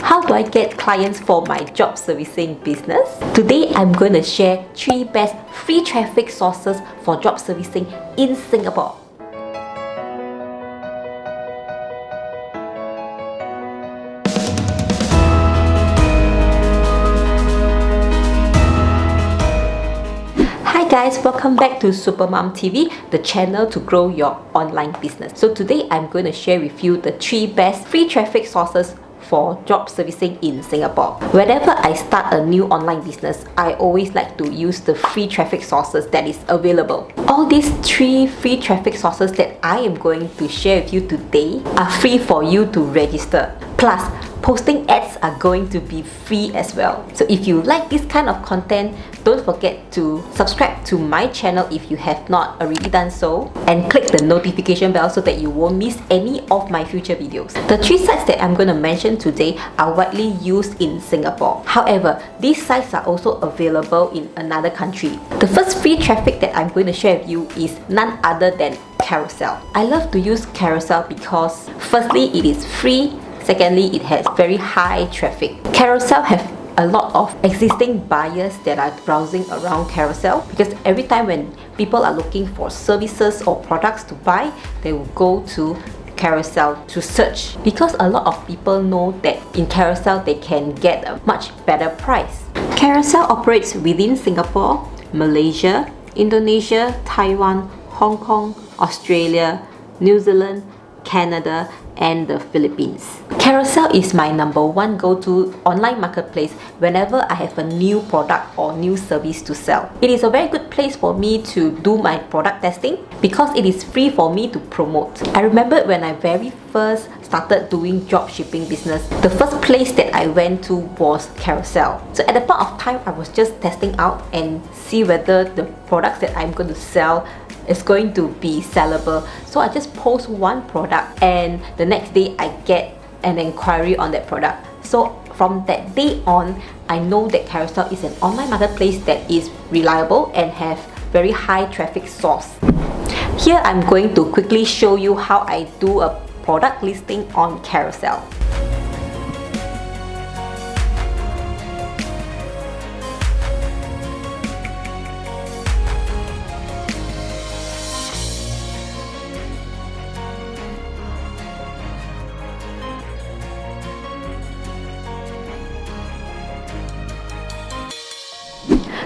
How do I get clients for my job servicing business? Today I'm going to share 3 best free traffic sources for job servicing in Singapore. Hi guys, welcome back to Supermom TV, the channel to grow your online business. So today I'm going to share with you the 3 best free traffic sources for job servicing in Singapore. Whenever I start a new online business, I always like to use the free traffic sources that is available. All these 3 free traffic sources that I am going to share with you today are free for you to register. Plus, posting ads are going to be free as well. So if you like this kind of content, don't forget to subscribe to my channel if you have not already done so, and click the notification bell so that you won't miss any of my future videos. The 3 sites that I'm going to mention today are widely used in Singapore. However, these sites are also available in another country. The first free traffic that I'm going to share with you is none other than Carousel. I love to use Carousel because firstly, it is free. Secondly, it has very high traffic. Carousel have a lot of existing buyers that are browsing around Carousel, because every time when people are looking for services or products to buy, they will go to Carousel to search, because a lot of people know that in Carousel they can get a much better price. Carousel operates within Singapore, Malaysia, Indonesia, Taiwan, Hong Kong, Australia, New Zealand, Canada, and the Philippines. Carousel is my #1 go-to online marketplace whenever I have a new product or new service to sell. It is a very good place for me to do my product testing because it is free for me to promote. I remember when I very first started doing drop shipping business, the first place that I went to was Carousel. So at the point of time, I was just testing out and see whether the products that I'm going to sell is going to be sellable. So I just post one product and the next day I get an inquiry on that product. So from that day on, I know that Carousel is an online marketplace that is reliable and have very high traffic source. Here I'm going to quickly show you how I do a product listing on Carousel.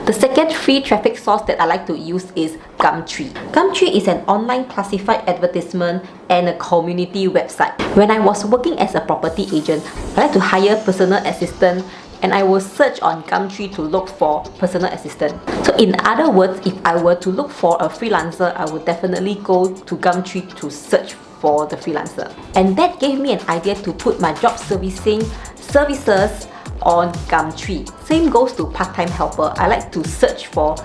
The second free traffic source that I like to use is Gumtree. Gumtree is an online classified advertisement and a community website. When I was working as a property agent, I like to hire personal assistant, and I will search on Gumtree to look for personal assistant. So in other words, if I were to look for a freelancer, I would definitely go to Gumtree to search for the freelancer. And that gave me an idea to put my job servicing services on Gumtree. Same goes to part-time helper. I like to search for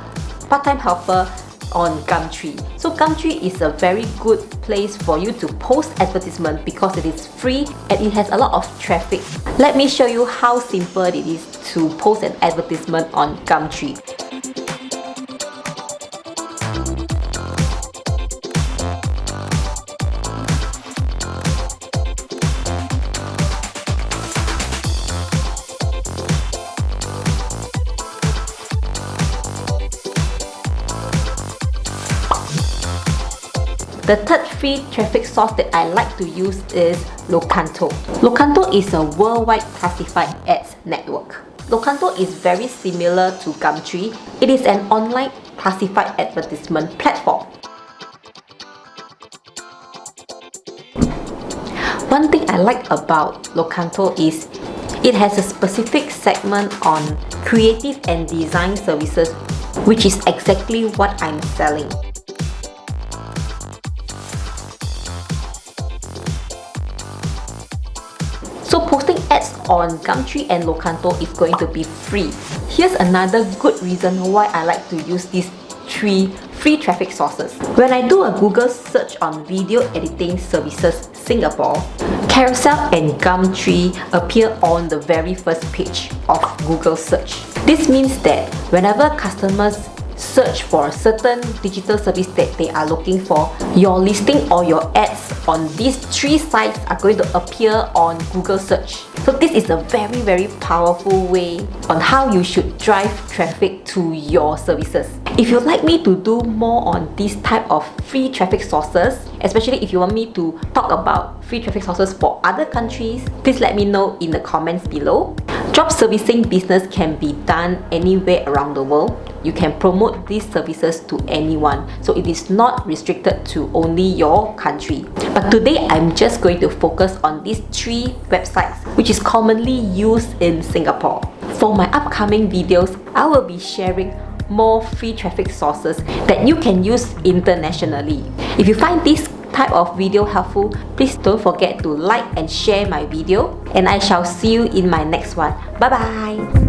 part-time helper on Gumtree. So Gumtree is a very good place for you to post advertisement because it is free and it has a lot of traffic. Let me show you how simple it is to post an advertisement on Gumtree. The third free traffic source that I like to use is Locanto. Locanto is a worldwide classified ads network. Locanto is very similar to Gumtree. It is an online classified advertisement platform. One thing I like about Locanto is it has a specific segment on creative and design services, which is exactly what I'm selling. So posting ads on Gumtree and Locanto is going to be free. Here's another good reason why I like to use these 3 free traffic sources. When I do a Google search on video editing services Singapore, Carousel and Gumtree appear on the very first page of Google search. This means that whenever customers search for a certain digital service that they are looking for, your listing or your ads on these 3 sites are going to appear on Google search. So this is a very powerful way on how you should drive traffic to your services. If you'd like me to do more on this type of free traffic sources, especially if you want me to talk about free traffic sources for other countries, please let me know in the comments below. Drop servicing business can be done anywhere around the world. You can promote these services to anyone, so it is not restricted to only your country. But today I'm just going to focus on these 3 websites which is commonly used in Singapore. For my upcoming videos, I will be sharing more free traffic sources that you can use internationally. If you find this type of video helpful, please don't forget to like and share my video, and I shall see you in my next one. Bye bye.